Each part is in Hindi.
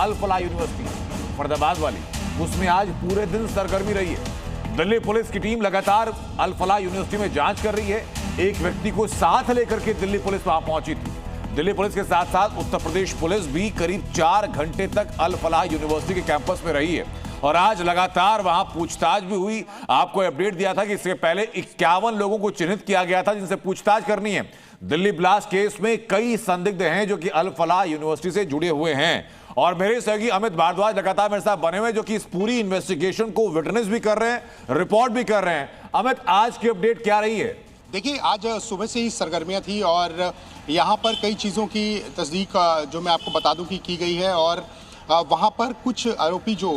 अल फलाह यूनिवर्सिटी फरीदाबाद वाली, उसमें आज पूरे दिन सरगर्मी रही है। दिल्ली पुलिस की टीम लगातार अल फलाह यूनिवर्सिटी में जांच कर रही है। एक व्यक्ति को साथ लेकर के दिल्ली पुलिस वहां पहुंची थी। दिल्ली पुलिस के साथ साथ उत्तर प्रदेश पुलिस भी करीब 4 घंटे तक अल फलाह यूनिवर्सिटी के कैंपस में रही है और आज लगातार वहां पूछताछ भी हुई। आपको अपडेट दिया था कि इससे पहले 51 लोगों को चिन्हित किया गया था जिनसे पूछताछ करनी है। दिल्ली ब्लास्ट केस में कई संदिग्ध हैं जो कि अल फलाह यूनिवर्सिटी से जुड़े हुए हैं और मेरे सहयोगी अमित भारद्वाज लगातार मेरे साथ बने हुए जो कि इस पूरी इन्वेस्टिगेशन को विटनेस भी कर रहे हैं, रिपोर्ट भी कर रहे हैं। अमित, आज की अपडेट क्या रही है? देखिए, आज सुबह से ही सरगर्मियां थी और यहाँ पर कई चीज़ों की तस्दीक जो मैं आपको बता दूं कि की गई है और वहाँ पर कुछ आरोपी जो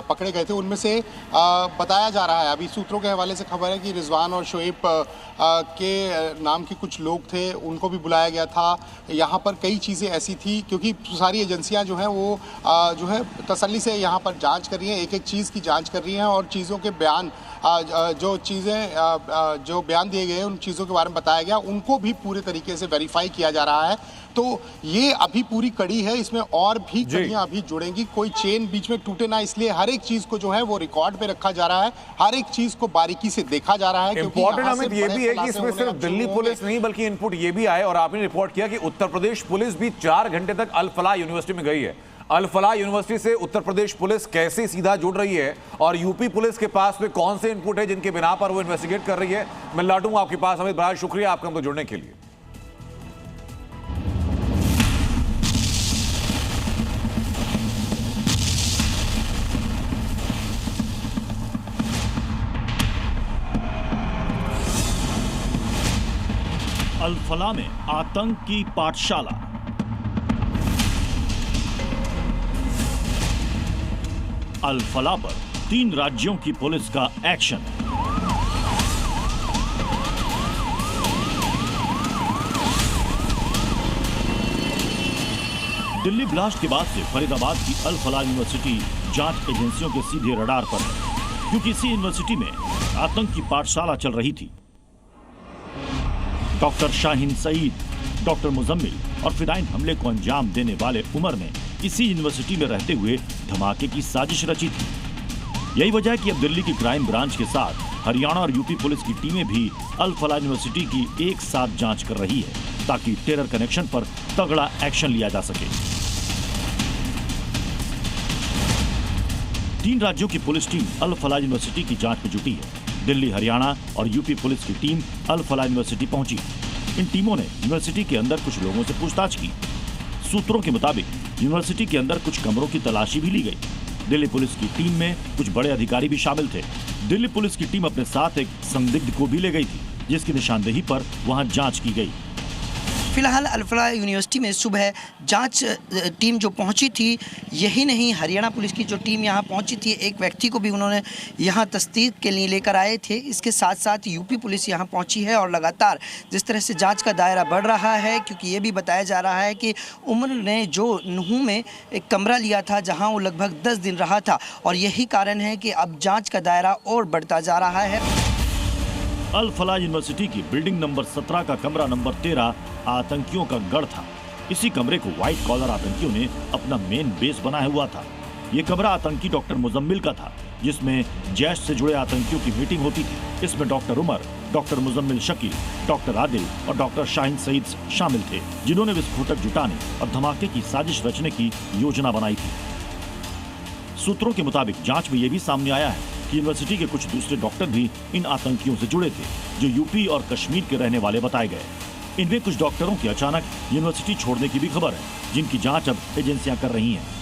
पकड़े गए थे उनमें से बताया जा रहा है, अभी सूत्रों के हवाले से खबर है कि रिजवान और शोएब के नाम के कुछ लोग थे, उनको भी बुलाया गया था। यहाँ पर कई चीज़ें ऐसी थी क्योंकि सारी एजेंसियाँ जो हैं वो जो है तसल्ली से यहाँ पर जांच कर रही हैं, एक एक चीज़ की जांच कर रही हैं और चीज़ों के बयान जो बयान दिए गए हैं उन चीज़ों के बारे में बताया गया, उनको भी पूरे तरीके से वेरीफाई किया जा रहा है। तो ये अभी पूरी कड़ी है, इसमें और भी कड़ियां अभी जुड़ेंगी, कोई चेन बीच में टूटे ना, इसलिए हर एक चीज को जो है वो रिकॉर्ड पे रखा जा रहा है, हर एक चीज को बारीकी से देखा जा रहा है। इंपॉर्टेंट हमें ये भी है कि इसमें सिर्फ दिल्ली पुलिस नहीं बल्कि इनपुट ये भी आए और आपने रिपोर्ट किया कि उत्तर प्रदेश पुलिस भी 4 घंटे तक अल फलाह यूनिवर्सिटी में गई है। अल फलाह यूनिवर्सिटी से उत्तर प्रदेश पुलिस कैसे सीधा जुड़ रही है और यूपी पुलिस के पास में कौन से इनपुट है जिनके बिना पर वो इन्वेस्टिगेट कर रही है, मैं लौटूंगा आपके पास। अमित, बड़ा शुक्रिया आपका हमको जुड़ने के लिए। अल फलाह में आतंक की पाठशाला। अल फलाह पर 3 राज्यों की पुलिस का एक्शन। दिल्ली ब्लास्ट के बाद से फरीदाबाद की अल फलाह यूनिवर्सिटी जांच एजेंसियों के सीधे रडार पर है क्योंकि इसी यूनिवर्सिटी में आतंक की पाठशाला चल रही थी। डॉक्टर शाहीन सईद, डॉक्टर मुजम्मिल और फिदाइन हमले को अंजाम देने वाले उमर ने इसी यूनिवर्सिटी में रहते हुए धमाके की साजिश रची थी। यही वजह है कि अब दिल्ली की क्राइम ब्रांच के साथ हरियाणा और यूपी पुलिस की टीमें भी अल फलाह यूनिवर्सिटी की एक साथ जांच कर रही है ताकि टेरर कनेक्शन पर तगड़ा एक्शन लिया जा सके। 3 राज्यों की पुलिस टीम अल फलाह यूनिवर्सिटी की जांच में जुटी है। दिल्ली, हरियाणा और यूपी पुलिस की टीम अल फलाह यूनिवर्सिटी पहुंची। इन टीमों ने यूनिवर्सिटी के अंदर कुछ लोगों से पूछताछ की। सूत्रों के मुताबिक यूनिवर्सिटी के अंदर कुछ कमरों की तलाशी भी ली गई। दिल्ली पुलिस की टीम में कुछ बड़े अधिकारी भी शामिल थे। दिल्ली पुलिस की टीम अपने साथ एक संदिग्ध को भी ले गई थी जिसकी निशानदेही पर वहां जांच की गई। फिलहाल अल फलाह यूनिवर्सिटी में सुबह जांच टीम जो पहुंची थी, यही नहीं हरियाणा पुलिस की जो टीम यहां पहुंची थी, एक व्यक्ति को भी उन्होंने यहां तस्दीक के लिए लेकर आए थे। इसके साथ साथ यूपी पुलिस यहां पहुंची है और लगातार जिस तरह से जांच का दायरा बढ़ रहा है, क्योंकि ये भी बताया जा रहा है कि उमर ने जो नुहू में एक कमरा लिया था जहाँ वो लगभग 10 दिन रहा था और यही कारण है कि अब जाँच का दायरा और बढ़ता जा रहा है। अल फलाह यूनिवर्सिटी की बिल्डिंग नंबर 17 का कमरा नंबर 13 आतंकियों का गढ़ था। इसी कमरे को व्हाइट कॉलर आतंकियों ने अपना मेन बेस बनाया हुआ था। ये कमरा आतंकी डॉक्टर मुजम्मिल का था जिसमें जैश से जुड़े आतंकियों की मीटिंग होती थी। इसमें doctor Umar, doctor Muzammil Shakeel, doctor Adil और डॉक्टर शाहीन सईद शामिल थे जिन्होंने विस्फोटक जुटाने और धमाके की साजिश रचने की योजना बनाई थी। सूत्रों के मुताबिक जांच में यह भी सामने आया है कि यूनिवर्सिटी के कुछ दूसरे डॉक्टर भी इन आतंकियों से जुड़े थे जो यूपी और कश्मीर के रहने वाले बताए गए। इनमें कुछ डॉक्टरों की अचानक यूनिवर्सिटी छोड़ने की भी खबर है जिनकी जांच अब एजेंसियां कर रही हैं।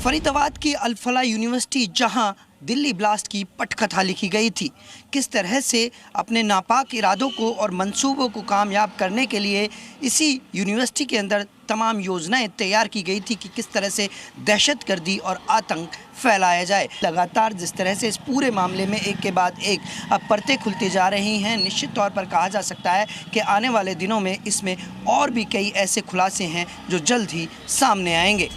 फरीदाबाद की अल फलाह यूनिवर्सिटी जहां दिल्ली ब्लास्ट की पटकथा लिखी गई थी, किस तरह से अपने नापाक इरादों को और मंसूबों को कामयाब करने के लिए इसी यूनिवर्सिटी के अंदर तमाम योजनाएं तैयार की गई थी कि किस तरह से दहशतगर्दी और आतंक फैलाया जाए। लगातार जिस तरह से इस पूरे मामले में एक के बाद एक अब परतें खुलती जा रही हैं, निश्चित तौर पर कहा जा सकता है कि आने वाले दिनों में इसमें और भी कई ऐसे खुलासे हैं जो जल्द ही सामने आएंगे।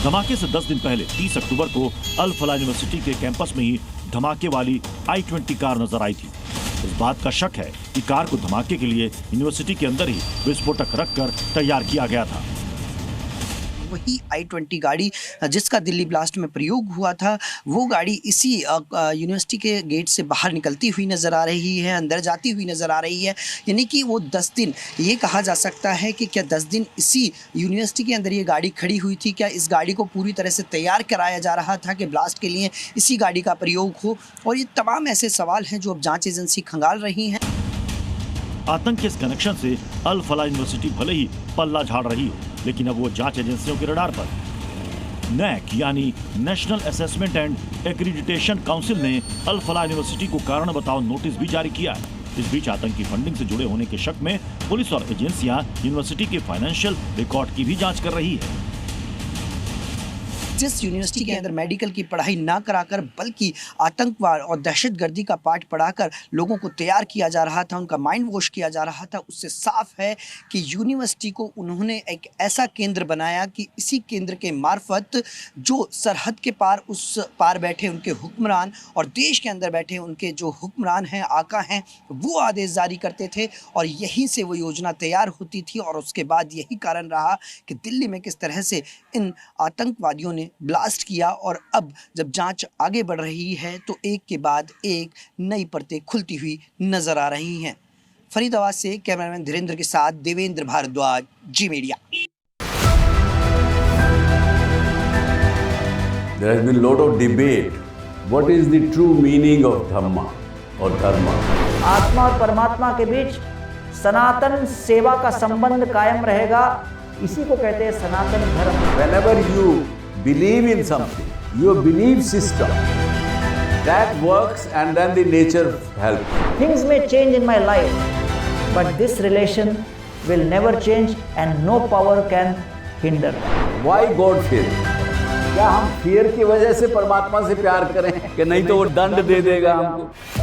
धमाके से 10 दिन पहले 30 अक्टूबर को अल फलाह यूनिवर्सिटी के कैंपस में ही धमाके वाली i-20 कार नजर आई थी। इस बात का शक है कि कार को धमाके के लिए यूनिवर्सिटी के अंदर ही विस्फोटक रखकर तैयार किया गया था। वही I-20 गाड़ी जिसका दिल्ली ब्लास्ट में प्रयोग हुआ था, वो गाड़ी इसी यूनिवर्सिटी के गेट से बाहर निकलती हुई नज़र आ रही है, अंदर जाती हुई नज़र आ रही है। यानी कि वो 10 दिन, ये कहा जा सकता है कि क्या 10 दिन इसी यूनिवर्सिटी के अंदर ये गाड़ी खड़ी हुई थी? क्या इस गाड़ी को पूरी तरह से तैयार कराया जा रहा था कि ब्लास्ट के लिए इसी गाड़ी का प्रयोग हो? और ये तमाम ऐसे सवाल हैं जो अब जांच एजेंसी खंगाल रही हैं। आतंक के इस कनेक्शन से अल फलाह यूनिवर्सिटी भले ही पल्ला झाड़ रही हो, लेकिन अब वो जांच एजेंसियों के रडार पर। NAAC यानी national assessment and accreditation council ने अल फलाह यूनिवर्सिटी को कारण बताओ नोटिस भी जारी किया है। इस बीच आतंकी फंडिंग से जुड़े होने के शक में पुलिस और एजेंसियां यूनिवर्सिटी के फाइनेंशियल रिकॉर्ड की भी जांच कर रही है। जिस यूनिवर्सिटी के अंदर मेडिकल की पढ़ाई ना कराकर बल्कि आतंकवाद और दहशतगर्दी का पाठ पढ़ाकर लोगों को तैयार किया जा रहा था, उनका माइंड वॉश किया जा रहा था, उससे साफ है कि यूनिवर्सिटी को उन्होंने एक ऐसा केंद्र बनाया कि इसी केंद्र के मार्फत जो सरहद के पार, उस पार बैठे उनके हुक्मरान और देश के अंदर बैठे उनके जो हुक्मरान हैं, आका हैं, वो आदेश जारी करते थे और यहीं से वो योजना तैयार होती थी। और उसके बाद यही कारण रहा कि दिल्ली में किस तरह से इन आतंकवादियों ने ब्लास्ट किया। और अब जब जांच आगे बढ़ रही है तो एक के बाद एक नई परतें खुलती हुई नजर आ रही हैं। फरीदाबाद से कैमरामैन धीरेन्द्र के साथ देवेंद्र भारद्वाज, जी media. There has been a lot of debate. What is the true meaning of Dhamma or Dharma? आत्मा और परमात्मा के बीच सनातन सेवा का संबंध कायम रहेगा, इसी को कहते हैं सनातन धर्म। Whenever you believe in something, your belief system, that works and then the nature helps. Things may change in my life, but this relation will never change and no power can hinder. Why God fear? क्या हम fear की वजह से परमात्मा से प्यार करें कि नहीं तो वो दंड दे देगा हमको?